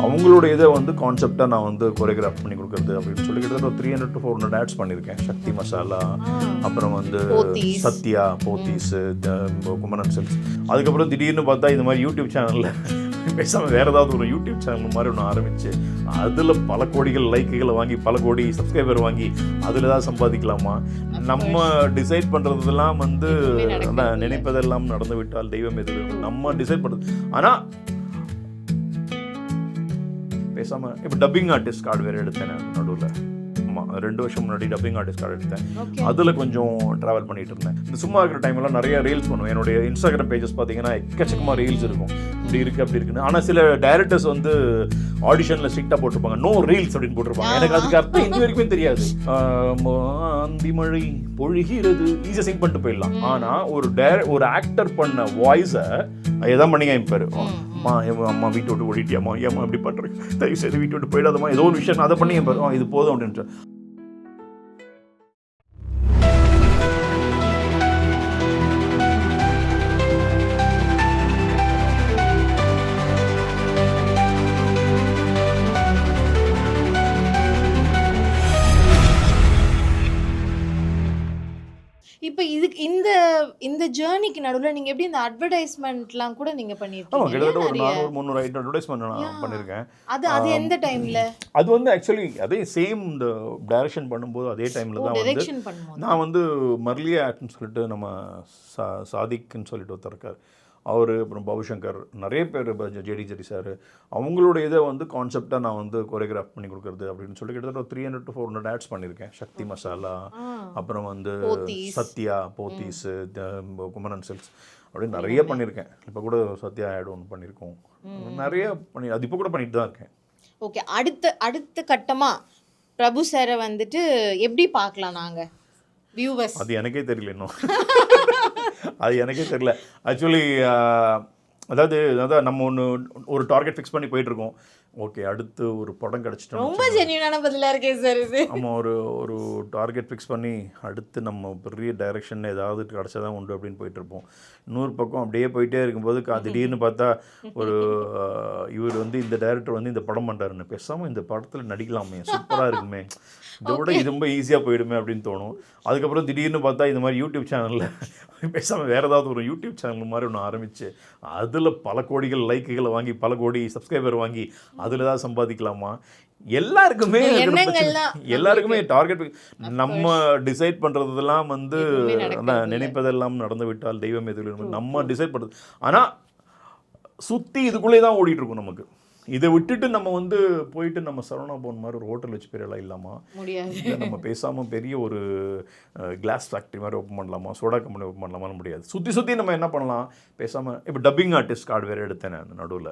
அவங்களோட இதை வந்து கான்செப்டாக நான் வந்து கொரியோகிராஃப் பண்ணி கொடுக்குறது அப்படின்னு சொல்லி கிட்டத்தட்ட ஒரு 300 to 400 ஆட்ஸ் பண்ணியிருக்கேன். சக்தி மசாலா, அப்புறம் வந்து சத்யா, போத்தீஸ், குமரன் சில்க்ஸ். அதுக்கப்புறம் திடீர்னு பார்த்தா இந்த மாதிரி யூடியூப் சேனலில் பேசாமல் வேறு ஏதாவது ஒரு யூடியூப் சேனல் மாதிரி ஒன்று ஆரம்பித்து அதில் பல கோடிகள் லைக்குகளை வாங்கி பல கோடி சப்ஸ்கிரைபர் வாங்கி அதில் ஏதாவது சம்பாதிக்கலாமா? நம்ம டிசைட் பண்ணுறதெல்லாம் வந்து நினைப்பதெல்லாம் நடந்து விட்டால் தெய்வம் எது, நம்ம டிசைட் பண்ணுறது. ஆனால் பேசாமல் இப்போ டப்பிங் ஆர்டிஸ்ட் கார்டு வேறு எடுத்தேன் நடுவில். ஆமாம், 2 வருஷம் முன்னாடி டப்பிங் ஆர்டிஸ்ட் கார்டு எடுத்தேன். அதில் கொஞ்சம் ட்ராவல் பண்ணிகிட்டு இருந்தேன். இந்த சும்மா இருக்கிற டைம்லாம் நிறைய ரீல்ஸ் பண்ணுவேன். என்னுடைய இன்ஸ்டாகிராம் பேஜஸ் பார்த்தீங்கன்னா எக்கச்சக்கமாக ரீல்ஸ் இருக்கும். இப்படி இருக்குது அப்படி இருக்குன்னு. ஆனால் சில டைரக்டர்ஸ் வந்து ஆடிஷனில் ஸ்ட்ரிக்டாக போட்டிருப்பாங்க, நோ ரீல்ஸ் அப்படின்னு போட்டிருப்பாங்க. எனக்கு அதுக்கு அர்த்தம் இன்னி வரைக்குமே தெரியாது. அந்தி மழை பொழிகிறது ஈஸியாக சிங் பண்ணிட்டு போயிடலாம். ஆனால் ஒரு ஆக்டர் பண்ண வாய்ஸை எதாவது பண்ணி காமிப்பார். அம்மா வீட்டை விட்டு ஓடிட்டியாம்மா, ஏம்மா இப்படி பண்ணுறேன், தயவு செய்து வீட்டை விட்டு போயிடாதம்மா, ஏதோ ஒரு விஷயம் அதை பண்ணி காமிப்பார். இது போதும் அப்படின்ட்டு. இப்போ இதுக்கு இந்த ஜர்னிக்கு நடுவில் நீங்கள் எப்படி இந்த அட்வர்டைஸ்மெண்ட்லாம் கூட நீங்கள் பண்ணியிருக்கீங்க? கிட்டத்தட்ட ஒரு 400-300 அட்வர்டைஸ்மெண்ட் நான் பண்ணியிருக்கேன். அது எந்த டைமில்? அது வந்து ஆக்சுவலி அதே சேம் இந்த டைரக்ஷன் பண்ணும்போது அதே டைமில் தான் வந்து நான் வந்து மர்லியா ஆக்ட்னு சொல்லிட்டு நம்ம சாதிக்னு சொல்லிட்டு ஒருத்தர் இருக்கார். அவர், அப்புறம் பவுசங்கர், நிறைய பேர், ஜெடி சார், அவங்களோட இதை வந்து கான்செப்டாக நான் வந்து கொரியோகிராஃப் பண்ணி கொடுக்குறது அப்படின்னு சொல்லி கிட்டத்தட்ட ஒரு 300 to 400 ஆட்ஸ் பண்ணியிருக்கேன். சக்தி மசாலா, அப்புறம் வந்து சத்யா, போத்தீஸ், குமரன் சில்க்ஸ் அப்படின்னு நிறைய பண்ணியிருக்கேன். இப்போ கூட சத்யா ஆட் ஒன்று பண்ணியிருக்கோம். நிறைய அது இப்போ கூட பண்ணிட்டு தான் இருக்கேன். ஓகே, அடுத்த கட்டமாக பிரபு சாரை வந்துட்டு எப்படி பார்க்கலாம் நாங்கள் வியூவர்ஸ்? அது எனக்கே தெரியல இன்னும். அது எனக்கே தெரியல ஆக்சுவலி. அதாவது நம்ம ஒரு டார்கெட் ஃபிக்ஸ் பண்ணி போயிட்டுருக்கோம். ஓகே, அடுத்து ஒரு படம் கிடச்சிட்டோம். ரொம்ப ஜென்யூனான பதிலாக இருக்கே சார் இது. நம்ம ஒரு டார்கெட் ஃபிக்ஸ் பண்ணி அடுத்து நம்ம பெரிய டைரெக்ஷன் ஏதாவது கிடச்சா தான் உண்டு அப்படின்னு போயிட்டுருப்போம். இன்னொரு பக்கம் அப்படியே போயிட்டே இருக்கும்போது திடீர்னு பார்த்தா இவர் வந்து இந்த டைரக்டர் வந்து இந்த படம் பண்ணுறாருன்னு, பேசாமல் இந்த படத்தில் நடிக்கலாமே, சூப்பராக இருக்குமே, இதை விட இது ரொம்ப ஈஸியாக போயிடுமே அப்படின்னு தோணும். அதுக்கப்புறம் திடீர்னு பார்த்தா இந்த மாதிரி யூடியூப் சேனலில் பேசாமல் வேறு ஏதாவது ஒரு யூடியூப் சேனல் மாதிரி ஒன்று ஆரம்பித்து அதில் பல கோடிகள் லைக்குகளை வாங்கி பல கோடி சப்ஸ்கிரைபர் வாங்கி அதில் ஏதாவது சம்பாதிக்கலாமா? எல்லாருக்குமே டார்கெட். நம்ம டிசைட் பண்ணுறதெல்லாம் வந்து நினைப்பதெல்லாம் நடந்து விட்டால் தெய்வம் எது, நம்ம டிசைட் பண்ணுறது. ஆனால் சுற்றி இதுக்குள்ளே தான் ஓடிட்டு இருக்கும். நமக்கு இதை விட்டுட்டு நம்ம வந்து போயிட்டு நம்ம சரவணா பவன் மாதிரி ஒரு ஹோட்டல் வச்சு பெரியலாம் இல்லாமா, நம்ம பேசாமல் பெரிய ஒரு கிளாஸ் ஃபேக்ட்ரி மாதிரி ஓப்பன் பண்ணலாமா, சோடா கம்பெனி ஓப்பன் பண்ணலாமான்னு முடியாது. சுற்றி நம்ம என்ன பண்ணலாம், பேசாமல் இப்போ டப்பிங் ஆர்டிஸ்ட் கார்டு வேறு எடுத்தேன் நான் நடுவில்.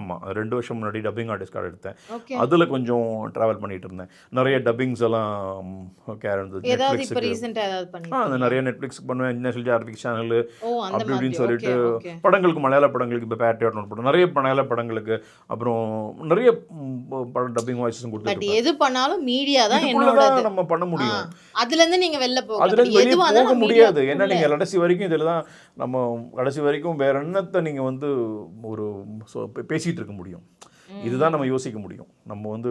ஆமாம், 2 வருஷம் முன்னாடி டப்பிங் ஆர்டிஸ்ட் கார்டு எடுத்தேன். அதில் கொஞ்சம் ட்ராவல் பண்ணிகிட்டு இருந்தேன். நிறைய டப்பிங்ஸ் எல்லாம் நிறைய நெட்ஃப்ளிக்ஸுக்கு பண்ணுவேன், நேஷனல் ஜியோகிராஃபிக் சேனல் அப்படி இப்படின்னு சொல்லிட்டு படங்களுக்கு, மலையாள படங்களுக்கு, இப்போ பேட்ரியாட் நோட் போட்டோம், நிறைய மலையாள படங்களுக்கு, அப்புறம் நிறைய படம் டப்பிங் வாய்ஸஸும் கொடுத்து. எது பண்ணாலும் மீடியா தான் என்னோட நம்ம பண்ண முடியும். அதுல இருந்து நீங்க வெளில போக முடியாது. ஏன்னா நீங்க கடைசி வரைக்கும் இதில் தான் நம்ம கடைசி வரைக்கும் வேற என்னத்தை நீங்க வந்து ஒரு பேசிட்டு இருக்க முடியும். இதுதான் நம்ம யோசிக்க முடியும். நம்ம வந்து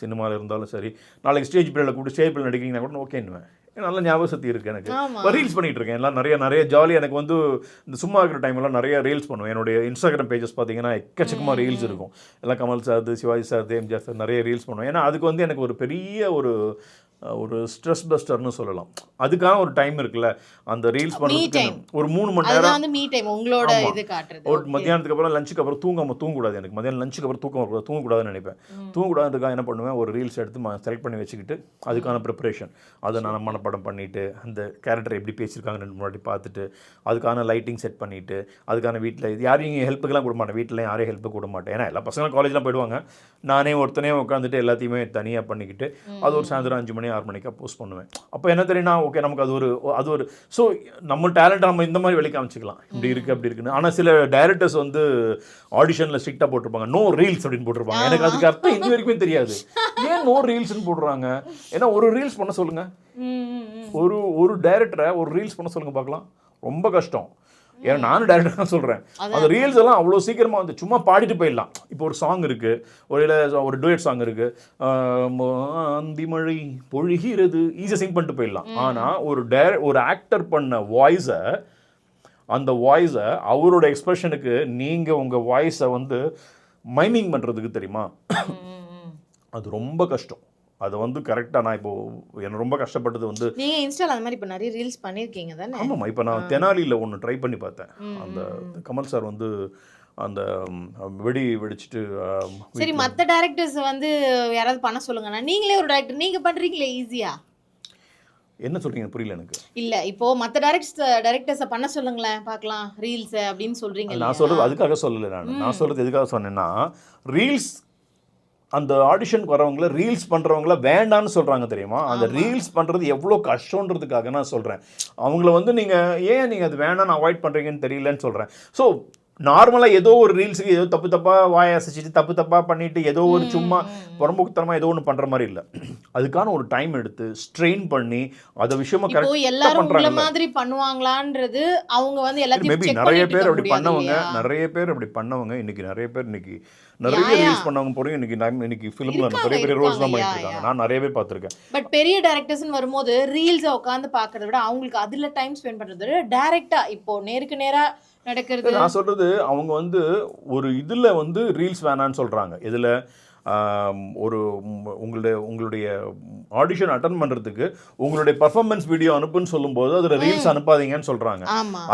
சினிமாவில் இருந்தாலும் சரி, நாளைக்கு ஸ்டேஜ் பிளேல கூப்பிட்டு ஸ்டேஜ் பிளே நடிக்கிறீங்கன்னா கூட ஓகேன்னுவேன். நல்ல ஞாபகம் சக்தி இருக்குது எனக்கு. ரீல்ஸ் பண்ணிகிட்டு இருக்கேன் எல்லாம் நிறைய ஜாலியாக. எனக்கு வந்து இந்த சும்மா இருக்கிற டைம்லாம் நிறைய ரீல்ஸ் பண்ணுவேன். என்னுடைய இன்ஸ்டாகிராம் பேஜஸ் பார்த்தீங்கன்னா எக்கச்சக்கமாக ரீல்ஸ் இருக்கும். எல்லாம் Kamal sir, Sivaji sir, MGR sir, நிறைய ரீல்ஸ் பண்ணுவேன். ஏன்னா அதுக்கு வந்து எனக்கு ஒரு பெரிய ஒரு ஸ்ட்ரெஸ் பஸ்டர்னு சொல்லலாம். அதுக்கான ஒரு டைம் இருக்குல்ல, அந்த ரீல்ஸ் பண்ணுறதுக்கு ஒரு 3 மணி நேரம் உங்களோட இது காட்டுறது. ஒரு மத்தியானத்துக்கு அப்புறம் லஞ்சுக்கு அப்புறம் தூங்கக்கூடாது. எனக்கு மத்தியானம் லஞ்சுக்கு அப்புறம் தூங்கக்கூடாதுன்னு நினைப்பேன். தூங்கக்கூடாதுக்காக என்ன பண்ணுவேன், ஒரு ரீல்ஸ் எடுத்து செலக்ட் பண்ணி வச்சுக்கிட்டு அதுக்கான ப்ரிப்பரேஷன், அதை நான் மனப்படம் பண்ணிவிட்டு, அந்த கேரக்டர் எப்படி பேசியிருக்காங்க 2 முன்னாடி பார்த்துட்டு, அதுக்கான லைட்டிங் செட் பண்ணிவிட்டு, அதுக்கான வீட்டில் யாரையும் ஹெல்ப்புக்கெல்லாம் கொடுக்க மாட்டேன். வீட்டில் யாரையும் ஹெல்ப்பு கொடுக்க மாட்டேன். ஏன்னா எல்லா பசங்களும் காலேஜ்லாம் போயிடுவாங்க. நானே ஒருத்தனே உட்காந்துட்டு எல்லாத்தையுமே தனியாக பண்ணிக்கிட்டு அது ஒரு சாயந்தரம் 5 மணி 6 மணிக்கு போஸ்ட் பண்ணுவேன். அப்போ என்ன தெரியும்னா, ஓகே நமக்கு அது ஒரு ஸோ நம்ம டேலண்ட் நம்ம இந்த மாதிரி வெளியே காமிச்சிக்கலாம், இப்படி இருக்குது அப்படி இருக்குன்னு. ஆனால் சில டைரக்டர்ஸ் வந்து ஆடிஷனில் ஸ்ட்ரிக்டாக போட்டிருப்பாங்க, நோ ரீல்ஸ் அப்படின்னு போட்டிருப்பாங்க. எனக்கு அதுக்கு அர்த்தம் இன்னி வரைக்குமே தெரியாது. ஏன் நோ ரீல்ஸ்ன்னு போடுறாங்க? ஏன்னா ஒரு ரீல்ஸ் பண்ண சொல்லுங்கள், ஒரு டைரக்டரை ஒரு ரீல்ஸ் பண்ண சொல்லுங்கள் பார்க்கலாம். ரொம்ப கஷ்டம். ஏன்னா நானும் டேரக்டர் தான் சொல்கிறேன். அந்த ரீல்ஸ் எல்லாம் அவ்வளோ சீக்கிரமாக வந்து சும்மா பாடிட்டு போயிடலாம். இப்போ ஒரு சாங் இருக்குது, ஒரு டூயட் சாங் இருக்குது, அந்திமழை பொழிகிறது, ஈஸியாக சிங் பண்ணிட்டு போயிடலாம். ஆனால் ஒரு ஆக்டர் பண்ண வாய்ஸை, அந்த வாய்ஸை அவரோட எக்ஸ்பிரஷனுக்கு நீங்கள் உங்கள் வாய்ஸை வந்து மைமிங் பண்ணுறதுக்கு தெரியுமா, அது ரொம்ப கஷ்டம். அது வந்து கரெக்டாக நான் இப்போது என்ன ரொம்ப கஷ்டப்பட்டது வந்து நீங்கள் இன்ஸ்டாவில் அந்த மாதிரி இப்போ நிறைய ரீல்ஸ் பண்ணியிருக்கீங்க தானே? ஆமாம்மா. இப்போ நான் தெனாலியில் ஒன்று ட்ரை பண்ணி பார்த்தேன். அந்த கமல் சார் வந்து அந்த வெடிச்சிட்டு. சரி, மற்ற டேரக்டர்ஸ் வந்து யாராவது பண்ண சொல்லுங்கண்ணா. நீங்களே ஒரு டேரக்டர், நீங்கள் பண்ணுறீங்களே ஈஸியாக. என்ன சொல்கிறீங்க புரியல எனக்கு. இல்லை, இப்போ மற்ற டேரக்டர்ஸை பண்ண சொல்லுங்களேன் பார்க்கலாம் ரீல்ஸ் அப்படின்னு சொல்கிறீங்க. நான் சொல்கிறது அதுக்காக சொல்லலை. நான் சொல்கிறது எதுக்காக சொன்னேன்னா, ரீல்ஸ் அந்த ஆடிஷனுக்கு வரவங்கள ரீல்ஸ் பண்ணுறவங்கள வேண்டான்னு சொல்கிறாங்க தெரியுமா. அந்த ரீல்ஸ் பண்ணுறது எவ்வளோ கஷ்டன்றதுக்காக நான் சொல்கிறேன். அவங்கள வந்து நீங்கள் அது வேணான்னு அவாய்ட் பண்ணுறீங்கன்னு தெரியலன்னு சொல்கிறேன். ஸோ நார்மலாக ஏதோ ஒரு ரீல்ஸுக்கு ஏதோ தப்பாக வாயை அசைச்சிட்டு தப்பாக பண்ணிவிட்டு ஏதோ ஒரு சும்மா புறம்போக்குத்தனமாக ஏதோ ஒன்று பண்ணுற மாதிரி இல்லை. அதுக்கான ஒரு டைம் எடுத்து ஸ்ட்ரெயின் பண்ணி அதை விஷயமா கரெக்டாக எல்லாரும் உங்கள மாதிரி பண்ணுவாங்களான்றது அவங்க வந்து எல்லாத்தையும் மேபி நிறைய பேர் அப்படி பண்ணவங்க இன்னைக்கு நிறைய பேர் ரீல்ஸ் பண்ணவங்க போறீங்க. இன்னைக்கு ஃபிலிம்ல பெரிய பெரிய ரோல்ஸ் தான் பண்ணிட்டு இருக்காங்க. நான் நிறைய பேர் பார்த்துருக்கேன். பட் பெரிய டைரக்டர்ஸ்னு வரும்போது ரீல்ஸை உட்காந்து பார்க்கறத விட அவங்களுக்கு அதில் டைம் ஸ்பெண்ட் பண்ணுறத விட டைரக்டா இப்போ நேருக்கு நேராக நடக்கிறது. நான் சொல்றது அவங்க வந்து ஒரு இதில் வந்து ரீல்ஸ் வேணான்னு சொல்றாங்க. இதில் ஒரு உங்களுடைய ஆடிஷன் அட்டன் பண்ணுறதுக்கு உங்களுடைய பர்ஃபார்மன்ஸ் வீடியோ அனுப்புன்னு சொல்லும்போது அதில் ரீல்ஸ் அனுப்பாதீங்கன்னு சொல்கிறாங்க.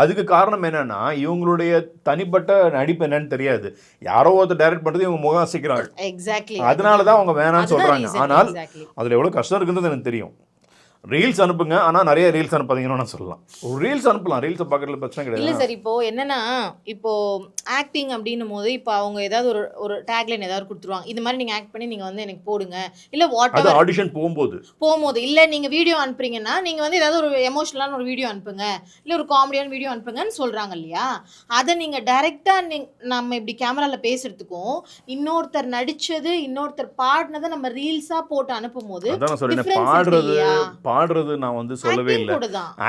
அதுக்கு காரணம் என்னன்னா, இவங்களுடைய தனிப்பட்ட நடிப்பு என்னன்னு தெரியாது. யாரோ ஒருத்தர் டைரக்ட் பண்ணுறது இவங்க முகம் அசைக்கிறாங்க. அதனால தான் அவங்க வேணான்னு சொல்கிறாங்க. ஆனால் அதில் எவ்வளோ கஷ்டம் இருக்குன்றது எனக்கு தெரியும். ரீல்ஸ் அனுப்புங்க, ஆனால் நிறைய ரீல்ஸ் அனுப்பாதீங்கன்னு நான் சொல்லலாம். ஒரு ரீல்ஸ் அனுப்பலாம், ரீல்ஸை பார்க்கறதுல பிரச்சனை கிடையாது. இல்லை சார், இப்போ என்னன்னா, இப்போ ஆக்டிங் அப்படின்னும் போது இப்போ அவங்க ஏதாவது ஒரு டேக்லைன் ஏதாவது கொடுத்துருவாங்க, இது மாதிரி நீங்கள் ஆக்ட் பண்ணி நீங்கள் வந்து எனக்கு போடுங்க, இல்லை வாட் ஆடிஷன் போகும்போது இல்லை நீங்கள் வீடியோ அனுப்புறீங்கன்னா நீங்கள் வந்து ஏதாவது ஒரு எமோஷனலான ஒரு வீடியோ அனுப்புங்க, இல்லை ஒரு காமெடியான வீடியோ அனுப்புங்கன்னு சொல்கிறாங்க இல்லையா. அதை நீங்கள் டைரெக்டாக நம்ம இப்படி கேமராவில் பேசுறதுக்கும் இன்னொருத்தர் நடித்தது இன்னொருத்தர் பாடினதை நம்ம ரீல்ஸாக போட்டு அனுப்பும் போது பாடுறது நான் வந்து சொல்லவே இல்லை.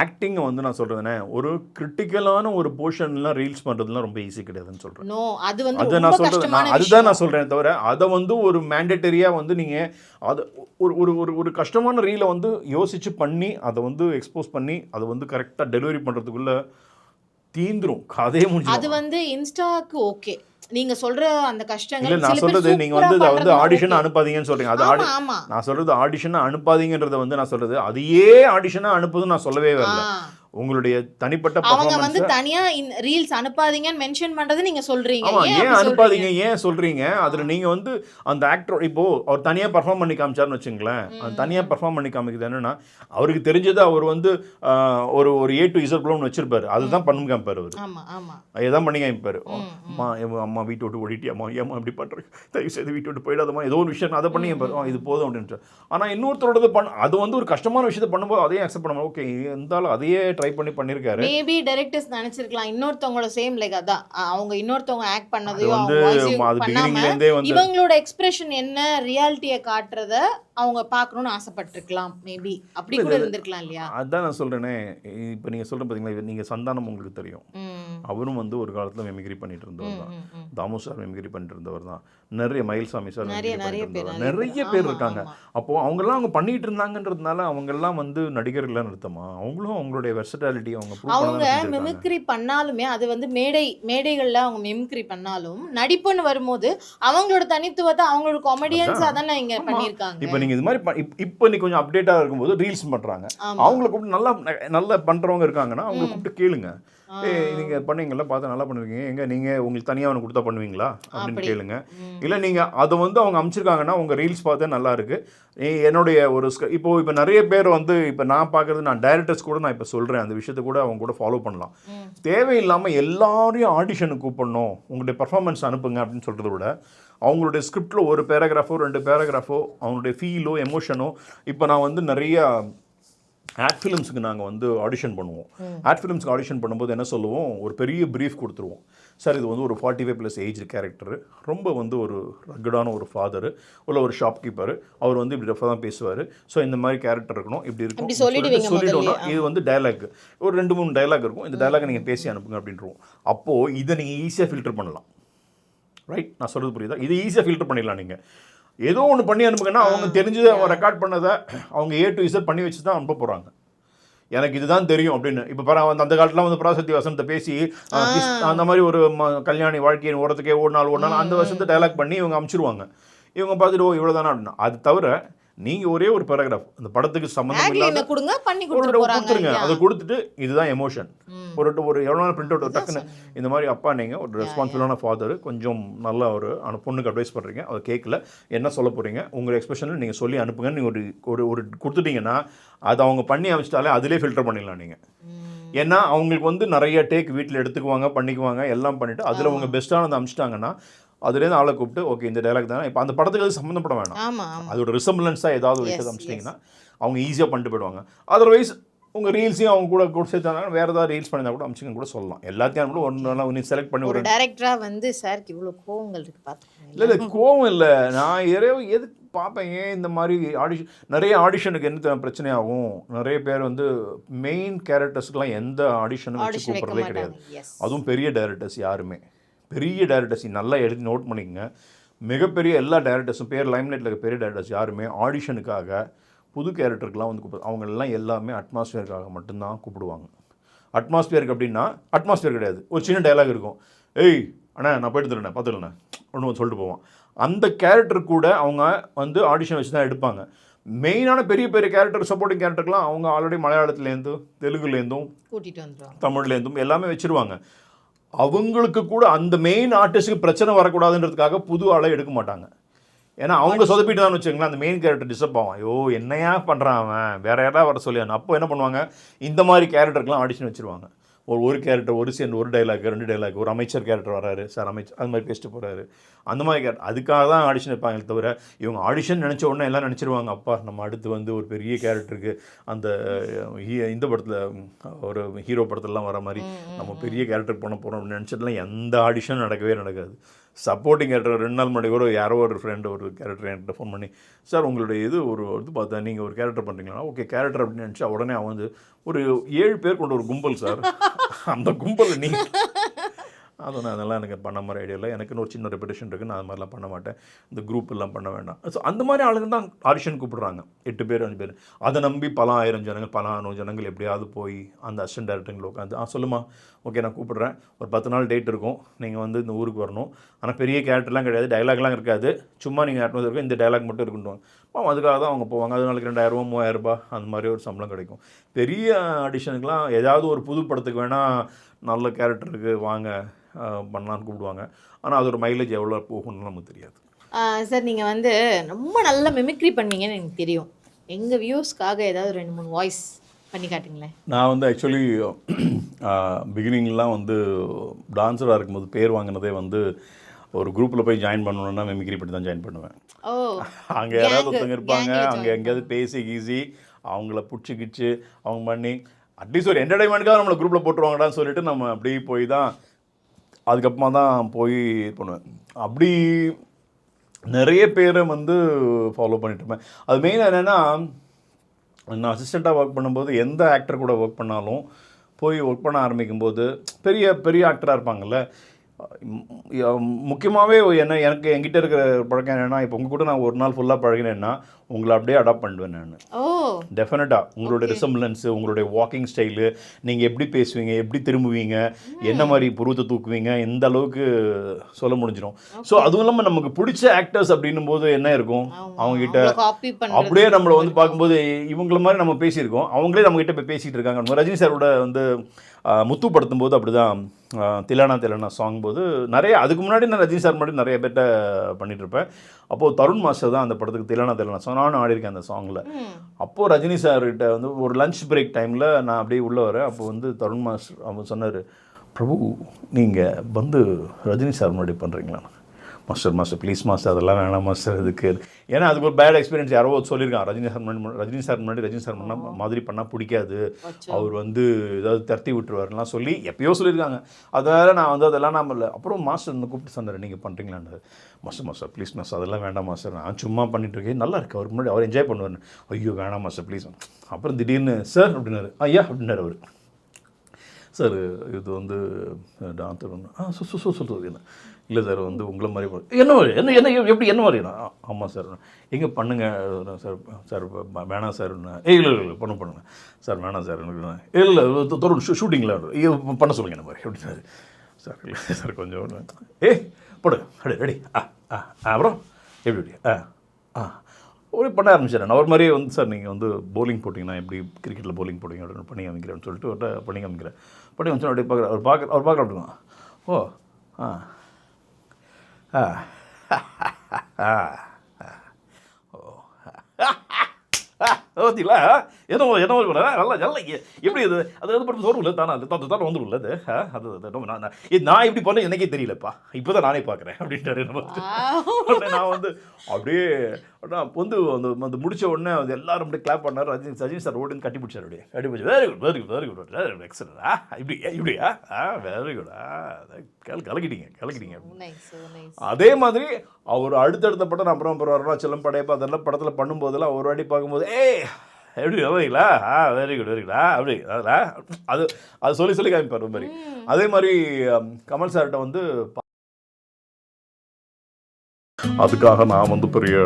ஆக்டிங் வந்து நான் சொல்றதுனே ஒரு கிரிட்டிக்கலான ஒரு போர்ஷன்லாம் ரீல்ஸ் பண்றதுலாம் ரொம்ப ஈஸி கிடையாதுன்னு சொல்றேன். அதை நான் சொல்றேன். அதுதான் நான் சொல்றேன். தவிர அதை வந்து ஒரு மேண்டேட்டரியா வந்து நீங்க அதை ஒரு கஷ்டமான ரீலை வந்து யோசிச்சு பண்ணி அதை வந்து எக்ஸ்போஸ் பண்ணி அதை வந்து கரெக்டாக டெலிவரி பண்றதுக்குள்ள தீந்துரும், கதையே முடிஞ்சு. அது வந்து இன்ஸ்டாக்கு ஓகே. நீங்க சொல்ற அந்த கஷ்டங்கள் இல்ல. நான் சொல்றது நீங்க வந்து ஆடிஷன் அனுப்பாதீங்கன்னு சொல்றீங்க. அது நான் சொல்றது ஆடிஷன் அனுப்பாதீங்கன்றத வந்து நான் சொல்றது அதையே ஆடிஷனா அனுப்புதுன்னு நான் சொல்லவே வரல. உங்களுடைய தனிப்பட்ட அவங்க வந்து தனியா ரீல்ஸ் அனுப்பாதீங்கன்னு மென்ஷன் பண்றது நீங்க சொல்றீங்க. ஏன் அனுப்பாதீங்க ஏன் சொல்றீங்க? அதுல நீங்க வந்து அந்த ஆக்டர் இப்போ அவர் தனியா பெர்ஃபார்ம் பண்ணி காமிச்சாருன்னு வச்சுங்களேன். அந்த தனியா பெர்ஃபார்ம் பண்ணி காமிக்கிறது என்னன்னா, அவருக்கு தெரிஞ்சது அவர் வந்து ஒரு A to Z ஒன்று வச்சிருப்பாரு. அதுதான் பண்ணி காமிப்பாரு அவரு. ஏதான் பண்ணி காமிப்பாரு. அம்மா வீட்டு விட்டு ஓடிட்டியாம்மா, ஏமா இப்படி பண்றேன், தயவு செய்து வீட்டு விட்டு போயிடாதம்மா, ஏதோ ஒரு விஷயம் அதை பண்ணி இது போதும் அப்படின்ட்டு. ஆனா இன்னொருத்தரோட அது வந்து ஒரு கஷ்டமான விஷயத்தை பண்ணும்போது அதையும் அக்செப்ட் பண்ணணும். ஓகே, இருந்தாலும் அதையே ட்ரை பண்ணி பண்ணிருக்காரு. மேபி டைரக்டர்ஸ் நினைச்சிருக்கலாம் இன்னொருத்தவங்களோட சேம் லைக் அதான் அவங்க இன்னொருத்தவங்க ஆக்ட் பண்ணதையோ இவங்களோட எக்ஸ்பிரஷன் என்ன ரியாலிட்டியை காட்டுறத அவங்க பார்க்கணும்னு ஆசைப்பட்டிருக்கலாம். மேபி அப்படி கூட இருந்திருக்கலாம் இல்லையா. அதான் நான் சொல்றேனே. இப்போ நீங்க சொல்ற பாத்தீங்களா, நீங்க சந்தானம் உங்களுக்கு தெரியும். அவரும் வந்து ஒரு காலத்துல மெமிக்ரி பண்ணிட்டு இருந்தவர் தான். தாமு சார் மெமிக்ரி பண்ணிட்டு இருந்தவர் தான். நிறைய மயில்சாமி சார் நிறைய பேர் இருக்காங்க. அப்போ அவங்கெல்லாம் அவங்க பண்ணிட்டு இருந்தாங்கன்றதுனால அவங்கெல்லாம் வந்து நடிகர்கள்லாம் அர்த்தமா? அவங்களும் அவங்களுடைய வெர்சட்டாலிட்டி அவங்க மிமிக்ரி பண்ணாலுமே அது வந்து மேடைகள்ல அவங்க மிமிக்ரி பண்ணாலும் நடிப்புன்னு வரும்போது அவங்களோட தனித்துவத்தை அவங்களோட காமெடியன்ஸா தான் இங்க பண்ணியிருக்காங்க. இப்போ நீங்க இது மாதிரி இப்போ நீ கொஞ்சம் அப்டேட்டா இருக்கும்போது ரீல்ஸ் பண்றாங்க. அவங்களை கூப்பிட்டு நல்லா பண்றவங்க இருக்காங்கன்னா அவங்களை கூப்பிட்டு கேளுங்க. நீங்க பண்ணீங்களா, பார்த்தா நல்லா பண்ணிருக்கீங்க, எங்க நீங்க உங்களுக்கு தனியாக அவனை கொடுத்தா பண்ணுவீங்களா அப்படின்னு கேளுங்க. இல்லை நீங்க அதை வந்து அவங்க அமைச்சிருக்காங்கன்னா உங்க ரீல்ஸ் பார்த்தா நல்லா இருக்கு. என்னுடைய ஒரு இப்போ நிறைய பேர் வந்து இப்போ நான் பார்க்கறது, நான் டைரக்டர்ஸ் கூட நான் இப்போ சொல்றேன், அந்த விஷயத்தை கூட அவங்க கூட ஃபாலோ பண்ணலாம். தேவையில்லாமல் எல்லாரையும் ஆடிஷனுக்கு கூப்பிடணும், உங்களுடைய பர்ஃபார்மன்ஸ் அனுப்புங்க அப்படின்னு சொல்றதை விட அவங்களுடைய ஸ்கிரிப்டில் ஒரு பேராகிராஃபோ 2 பேராகிராஃபோ அவங்களுடைய ஃபீலோ எமோஷனோ. இப்போ நான் வந்து நிறைய ஆட் ஃபிலிம்ஸுக்கு நாங்கள் வந்து ஆடிஷன் பண்ணுவோம். ஆட் ஃபிலிம்ஸ்க்கு ஆடிஷன் பண்ணும்போது என்ன சொல்லுவோம், ஒரு பெரிய ப்ரீஃப் கொடுத்துருவோம். சார் இது வந்து ஒரு 45+ ஏஜ் கேரக்டர், ரொம்ப வந்து ஒரு ரக்கடான ஒரு ஃபாதர், உள்ள ஒரு ஷாப்கீப்பர், அவர் வந்து இப்படி ரஃபாக தான் பேசுவார், ஸோ இந்த மாதிரி கேரக்டர் இருக்கணும், இப்படி இருக்கும் சொல்லிட்டோம்னா இது வந்து டயலாக் ஒரு 2-3 டயலாக் இருக்கும், இந்த டயலாக் நீங்கள் பேசி அனுப்புங்க அப்படின்றோம். அப்போது இதை நீங்கள் ஈஸியாக ஃபில்டர் பண்ணலாம். ரைட், நான் சொல்கிறது புரியுதா? இது ஈஸியாக ஃபில்டர் பண்ணிடலாம். நீங்கள் ஏதோ ஒன்று பண்ணி அனுப்புங்கன்னா அவங்க தெரிஞ்சதை அவங்க ரெக்கார்ட் பண்ணதை அவங்க A to Z பண்ணி வச்சு தான் அனுப்ப போகிறாங்க. எனக்கு இதுதான் தெரியும் அப்படின்னு. இப்போ அந்த காலத்தில் வந்து பராசக்தி வசனத்தை பேசி அந்த மாதிரி ஒரு கல்யாணி வாழ்க்கையின் ஓரத்துக்கே ஓடினாலும் அந்த வசனத்தை டைலாக் பண்ணி இவங்க அனுப்பிச்சிருவாங்க. இவங்க பார்த்துட்டு இவ்வளோ தானே அப்படின்னா, அது தவிர நீங்கள் ஒரே ஒரு பேராகிராஃப் அந்த படத்துக்கு சம்மந்தம் இல்லாத கொடுத்துருங்க. அதை கொடுத்துட்டு இதுதான் எமோஷன், ஒரு எவ்வளோ நாள் பிரிண்ட் அவுட் டக்குன்னு இந்த மாதிரி அப்பா நீங்கள் ஒரு ரெஸ்பான்சிபிளான ஃபாதர், கொஞ்சம் நல்லா ஒரு பொண்ணுக்கு அட்வைஸ் பண்ணுறீங்க, அதை கேட்கல, என்ன சொல்ல போகிறீங்க, உங்கள் எக்ஸ்பிரஷனில் நீங்கள் சொல்லி அனுப்புங்கன்னு நீங்கள் ஒரு கொடுத்துட்டீங்கன்னா அதை அவங்க பண்ணி அனுப்பிச்சிட்டாலே அதிலே ஃபில்டர் பண்ணிடலாம் நீங்கள். ஏன்னா அவங்களுக்கு வந்து நிறைய டேக் வீட்டில் எடுத்துக்குவாங்க, பண்ணிக்குவாங்க, எல்லாம் பண்ணிவிட்டு அதில் அவங்க பெஸ்ட்டானதை அனுப்பிச்சிட்டாங்கன்னா அதுலேருந்து ஆளை கூப்பிட்டு ஓகே இந்த டைலாக் தானே, இப்போ அந்த படத்துக்கு அது சம்மந்தப்பட வேணாம், அதோட ரிசம்பிளன்ஸாக ஏதாவது ஒரு விஷயத்தை அனுப்பிச்சிட்டிங்கன்னா அவங்க ஈஸியாக பண்ணிட்டு போயிடுவாங்க. அதர்வைஸ் உங்கள் ரீல்ஸையும் அவங்க கூட சேர்த்தாங்க, வேறு ஏதாவது ரீல்ஸ் பண்ணினா கூட அமிச்சிங்கன்னு கூட சொல்லலாம். எல்லாத்தையும் கூட ஒன்று செலக்ட் பண்ணி ஒரு டேரக்டராக வந்து சாருக்கு இவ்வளோ கோவங்கள் இருக்குது பார்த்துக்கோங்க. இல்லை கோவம் இல்லை, நான் எதுக்கு பார்ப்பேன், ஏன் இந்த மாதிரி நிறைய ஆடிஷனுக்கு என்ன பிரச்சனையாகும், நிறைய பேர் வந்து மெயின் கேரக்டர்ஸ்க்குலாம் எந்த ஆடிஷனும் வச்சு கூப்பிட்றதே கிடையாது. அதுவும் பெரிய டைரக்டர்ஸ் யாருமே, பெரிய டைரக்டர்ஸ் நல்லா எடுத்து நோட் பண்ணிக்கங்க, மிகப்பெரிய எல்லா டைரக்டர்ஸும் பேர் லைம்லைட்டில் இருக்க பெரிய டைரக்டர்ஸ் யாருமே ஆடிஷனுக்காக புது கேரக்டருக்கெலாம் வந்து கூப்பிடு, அவங்களெல்லாம் எல்லாமே அட்மாஸ்பியருக்காக மட்டும்தான் கூப்பிடுவாங்க. அட்மாஸ்பியருக்கு அப்படின்னா அட்மாஸ்பியர் கிடையாது, ஒரு சின்ன டைலாக் இருக்கும், ஏய் அண்ணா நான் போய்ட்டு தரேண்ணே பார்த்துக்கலண்ணே ஒன்று சொல்லிட்டு போவான். அந்த கேரக்டர் கூட அவங்க வந்து ஆடிஷன் வச்சு தான் எடுப்பாங்க. மெயினான பெரிய பெரிய கேரக்டர், சப்போர்ட்டிங் கேரக்டர்லாம் அவங்க ஆல்ரெடி மலையாளத்துலேருந்தும் தெலுங்குலேருந்தும் கூட்டிகிட்டு வந்துடுவாங்க, தமிழ்லேருந்தும் எல்லாமே வச்சுருவாங்க. அவங்களுக்கு கூட அந்த மெயின் ஆர்டிஸ்ட்டுக்கு பிரச்சனை வரக்கூடாதுன்றதுக்காக புது ஆளை எடுக்க மாட்டாங்க. ஏன்னா அவங்க சொதப்பிட்டு தான் வச்சுக்கோங்களேன், அந்த மெயின் கேரக்டர் டிஸ்டர்ப் ஆகும், ஐயோ என்னையா பண்ணுறான் அவன், வேறு யாராவது வர சொல்லி. அப்போ என்ன பண்ணுவாங்க, இந்த மாதிரி கேரக்டருக்குலாம் ஆடிஷன் வச்சுருவாங்க. ஒரு கேரக்டர் ஒரு சேர்ந்து ஒரு டைலாக் 2 டைலாக், ஒரு அமைச்சர் கேரக்டர் வராரு சார், அமைச்சர் அது மாதிரி பேசிட்டு போகிறாரு, அந்த மாதிரி கேரக்டர், அதுக்காக தான் ஆடிஷன் வைப்பாங்க. தவிர இவங்க ஆடிஷன் நினச்ச உடனே எல்லாம் நினச்சிருவாங்க, அப்பா நம்ம அடுத்து வந்து ஒரு பெரிய கேரக்டருக்கு அந்த இந்த படத்தில் ஒரு ஹீரோ படத்துலலாம் வர மாதிரி நம்ம பெரிய கேரக்டர் பண்ண போகிறோம் அப்படின்னு நினச்சிட்டுலாம் எந்த ஆடிஷன் நடக்கவே நடக்காது. சப்போர்ட்டிங் கேரக்டர் 2 நாள் முன்னாடி கூட யாரோ ஒரு ஃப்ரெண்டு ஒரு கேரக்டர் என்கிட்ட ஃபோன் பண்ணி, சார் உங்களுடைய இது பார்த்தா நீங்கள் ஒரு கேரக்டர் பண்ணுறீங்களா, ஓகே கேரக்டர் அப்படின்னு நினச்சா உடனே அவன் வந்து ஒரு 7 பேர் கொண்ட ஒரு கும்பல் சார், அந்த கும்பலில் நீங்கள் அதெல்லாம் எனக்கு பண்ண மாதிரி ஐடியா இல்லை, எனக்குன்னு ஒரு சின்ன ரெப்புடேஷன் இருக்குது, நான் அது மாதிரிலாம் பண்ண மாட்டேன், இந்த குரூப் எல்லாம் பண்ண வேண்டாம். ஸோ அந்த மாதிரி ஆளுங்க தான் ஆடிஷன் கூப்பிட்றாங்க, 8 பேர் 5 பேர். அதை நம்பி பல 1000 ஜனங்கள் பல 100 ஜனங்கள் எப்படியாவது போய் அந்த அசிஸ்டன்ட் டைரக்டருங்களை உட்காந்து சொல்லுமா ஓகே நான் கூப்பிட்றேன், ஒரு 10 நாள் டேட் இருக்கும், நீங்கள் வந்து இந்த ஊருக்கு வரணும், ஆனால் பெரிய கேரக்டர்லாம் கிடையாது, டைலாக்லாம் இருக்காது, சும்மா நீங்கள் அட்மாஸ் இருக்கும், இந்த டைலாக் மட்டும் இருக்குன்ட்டு அதுக்காக தான் அவங்க போவாங்க. அது நாளைக்கு 2000 3000 அந்த மாதிரி ஒரு சம்பளம் கிடைக்கும். பெரிய ஆடிஷனுக்குலாம் ஏதாவது ஒரு புது படத்துக்கு வேணால் நல்ல கேரக்டருக்கு வாங்க பண்ணலான்னு கூப்பிடுவாங்க, ஆனால் அது ஒரு மைலேஜ் எவ்வளோ போகணும்னு நமக்கு தெரியாது. சார் நீங்கள் வந்து ரொம்ப நல்ல மிமிக்ரி பண்ணீங்கன்னு எனக்கு தெரியும், எங்கள் வியூஸ்க்காக ஏதாவது 2-3 வாய்ஸ் பண்ணி காட்டுங்களேன். நான் வந்து ஆக்சுவலி பிகினிங்லாம் வந்து டான்ஸராக இருக்கும்போது பேர் வாங்கினதே வந்து ஒரு குரூப்பில் போய் ஜாயின் பண்ணணுன்னா மிமிக்ரி பண்ணி தான் ஜாயின் பண்ணுவேன். அங்கே யாராவது ஒருத்தவங்க இருப்பாங்க, அங்கே எங்கேயாவது பேசி கீசி அவங்கள பிடிச்சிக்கிச்சு அவங்க பண்ணி அட்லீஸ்ட் ஒரு என்டர்டைன்மெண்ட்டுக்காக நம்மளை குரூப்பில் போட்டுருவாங்கடான்னு சொல்லிட்டு நம்ம அப்படி போய் தான் அதுக்கப்புறமா தான் போய் இது பண்ணுவேன். அப்படி நிறைய பேரை வந்து ஃபாலோ பண்ணிட்டுருப்பேன். அது மெயினாக என்னென்னா, நான் அசிஸ்டண்ட்டாக ஒர்க் பண்ணும்போது எந்த ஆக்டர் கூட ஒர்க் பண்ணாலும் போய் ஒர்க் பண்ண ஆரம்பிக்கும்போது பெரிய பெரிய ஆக்டராக இருப்பாங்கள்ல, முக்கியமாகவே எனக்கு என்கிட்ட இருக்கிற பழக்கம் என்னென்னா, இப்போ உங்கள் கூட நான் ஒரு நாள் ஃபுல்லாக பழகினேன்னா உங்களை அப்படியே அடாப்ட் பண்ணுவேன் நான். டெஃபினட்டாக உங்களுடைய ரிசம்பிளன்ஸு, உங்களுடைய வாக்கிங் ஸ்டைலு, நீங்கள் எப்படி பேசுவீங்க, எப்படி திரும்புவீங்க, என்ன மாதிரி புருவத்தை தூக்குவீங்க, எந்த அளவுக்கு சொல்ல முடிஞ்சிடும். ஸோ அதுவும் இல்லாமல் நமக்கு பிடிச்ச ஆக்டர்ஸ் அப்படின்னும் போது என்ன இருக்கும், அவங்ககிட்ட அப்படியே நம்மளை வந்து பார்க்கும்போது இவங்கள மாதிரி நம்ம பேசியிருக்கோம், அவங்களே நம்மகிட்ட இப்போ பேசிகிட்டு இருக்காங்க. ரஜினி சாரோட வந்து முத்து படுத்தும் போது அப்படி தான் தில்லானா சாங் போது நிறைய, அதுக்கு முன்னாடி நான் ரஜினி சார் முன்னாடி நிறைய பேர்ட்ட பண்ணிகிட்ருப்பேன். அப்போது தருண் மாஸ்டர் தான் அந்த படத்துக்கு தில்லானா சாங் நானும் ஆடிருக்கேன் அந்த சாங்கில். அப்போது ரஜினி சார்கிட்ட வந்து ஒரு லஞ்ச் பிரேக் டைமில் நான் அப்படியே உள்ளே வரேன். அப்போ வந்து தருண் மாஸ்டர் அவங்க சொன்னார், பிரபு நீங்கள் வந்து ரஜினி சார் முன்னாடி பண்ணுறீங்களா, மாஸ்டர் ப்ளீஸ் மாஸ்டர் அதெல்லாம் வேணாம் மாஸ்டர் இதுக்கு. ஏன்னா அதுக்கு ஒரு பேட் எக்ஸ்பீரியன்ஸ் யாரோ சொல்லியிருக்கான், ரஜினி சார் பண்ணால் மாதிரி பண்ணால் பிடிக்காது, அவர் வந்து ஏதாவது தரத்தி விட்டுருவாருலாம் சொல்லி எப்பயோ சொல்லியிருக்காங்க. அதனால் நான் வந்து அதெல்லாம் நாம் இல்லை. அப்புறம் மாஸ்டர் வந்து கூப்பிட்டு சொன்னார், நீங்கள் பண்ணுறீங்களான்னு. மாஸ்டர் ப்ளீஸ் மாஸ்டர் அதெல்லாம் வேண்டாம் மாஸ்டர், நான் சும்மா பண்ணிட்டு இருக்கேன், நல்லா இருக்கு, அவருக்கு முன்னாடி அவர் என்ஜாய் பண்ணுவார். ஐயோ வேணாம் மாஸ்டர் ப்ளீஸ். அப்புறம் திடீர்னு சார் அப்படின்னாரு. ஐயா அப்படின்னாரு அவர். சார் இது வந்து டாக்டர் சொல்கிறது என்ன இல்லை சார் வந்து உங்களை மாதிரி என்ன என்ன எப்படி என்ன மாதிரி ஆமாம் சார் எங்கே பண்ணுங்க சார் சார் வேணாம் சார் இல்லை பண்ணுங்க சார் வேணாம் சார் இல்லை தொடர்ந்து ஷூட்டிங்கில் பண்ண சொல்லுங்கள் என்ன மாதிரி எப்படின்னாரு. சார் இல்லை சார் கொஞ்சம் போடு ரெடி அப்புறம் எப்படி ஒரு பண்ண ஆரம்பிச்சிடறேன். அவர் மாதிரியே வந்து சார் நீங்கள் வந்து பவுலிங் போட்டிங்கன்னா எப்படி கிரிக்கெட்டில் பவுலிங் போட்டிங்க அப்படின்னு பண்ணி காமிக்கிறேன்னு சொல்லிட்டு அவர்கிட்ட பண்ணி காமிக்கிறேன். அப்படியே பார்க்குறேன். அவர் பார்க்குற அப்படின்னா ஓ ஓத்திங்களா என்ன நல்லா நல்லா எப்படி அது அது பட்டு சோறு இல்லை தானே தானே வந்துடும் அது அது நான் இப்படி பண்ண எனக்கே தெரியலப்பா, இப்போ தான் நானே பார்க்குறேன் அப்படின்ட்டாரு. நான் வந்து அப்படியே வந்து அந்த முடிச்ச உடனே அது எல்லாரும் அப்படியே கிளாப் பண்ணார். ரஜினி சார் ஓடுன்னு கட்டி பிடிச்சார். அப்படியே கட்டி பிடிச்சி வெரி குட் எக்ஸலன்ட் இப்படியா வெரி குட் கலக்கிட்டீங்க. அதே மாதிரி அவர் அடுத்தடுத்த படம் அப்புறம் அருணாச்சலம் படையப்பா அதெல்லாம் படத்தில் பண்ணும்போதெல்லாம் ஒரு வாட்டி பார்க்கும்போது எப்படி வரீங்களா வெரி குட் அப்படி அதெல்லாம் அது அது சொல்லி காமிப்பார் மாதிரி. அதே மாதிரி கமல் சார்கிட்ட வந்து அதுக்காக நான் வந்து பெரிய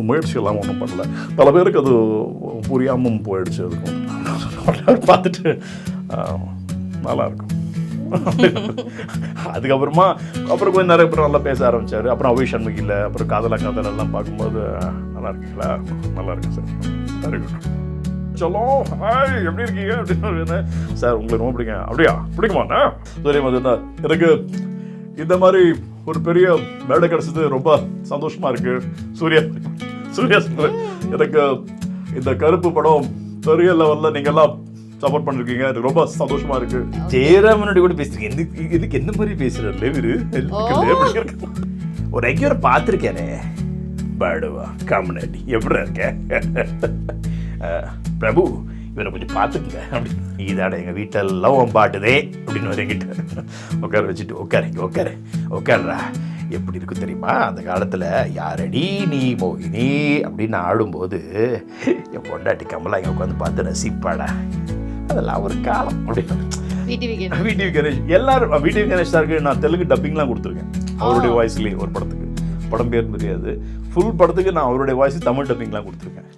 முயற்சியெல்லாம் ஒன்றும் பண்ணல. பல பேருக்கு அது புரியாமல் போயிடுச்சு. அதுக்கும் பார்த்துட்டு நல்லாயிருக்கும். அதுக்கப்புறமா அப்புறம் கொஞ்சம் நிறைய பேர் நல்லா பேச ஆரம்பித்தார். அப்புறம் அவை சண்முகியில் அப்புறம் காதலெல்லாம் பார்க்கும்போது நல்லா இருக்கீங்களா நல்லா இருக்கு சார் வெரி குட் சொல்லும் எப்படி இருக்கீங்க அப்படின்னு சார் உங்களுக்கு ரொம்ப பிடிக்கும் அப்படியா பிடிக்குமாண்ணா சரி மாதிரி எனக்கு இந்த மாதிரி ஒரு பெரிய மேடை கிடச்சது ரொம்ப சந்தோஷமா இருக்கு. சூர்யா எனக்கு இந்த கருப்பு படம் பெரிய லெவலில் நீங்கள்லாம் சப்போர்ட் பண்ணிருக்கீங்க, எனக்கு ரொம்ப சந்தோஷமா இருக்கு. ஜெயராமனோட கூட பேசுறீங்க, இதுக்கு எந்த மாதிரி பேசுறாரு ஒரு ஐக்கியோட பார்த்துருக்கேனே பாடுவா காமெடி எப்படி இருக்க பிரபு இவரை கொஞ்சம் பார்த்துக்குங்க அப்படின்னு. இதாட எங்கள் வீட்டெல்லாம் பாட்டுதே அப்படின்னு வரைக்கிட்ட உட்கார வச்சுட்டு உட்காருறா எப்படி இருக்கும் தெரியுமா, அந்த காலத்தில் யாரடி நீ மோகினி அப்படின்னு ஆடும்போது என் பொண்டாட்டி கமலா இங்கே உட்காந்து பார்த்து ரசிப்பாடா, அதெல்லாம் ஒரு காலம் அப்படின்னு. விடிவி கணேஷ் எல்லாரும் விடிவி கணேஷ் சாருக்கு நான் தெலுங்கு டப்பிங்லாம் கொடுத்துருக்கேன் அவருடைய வாய்ஸ்லேயே. ஒரு படத்துக்கு படம் பேர் தெரியாது, ஃபுல் படத்துக்கு நான் அவருடைய வாய்ஸ் தமிழ் டப்பிங்லாம் கொடுத்துருக்கேன்.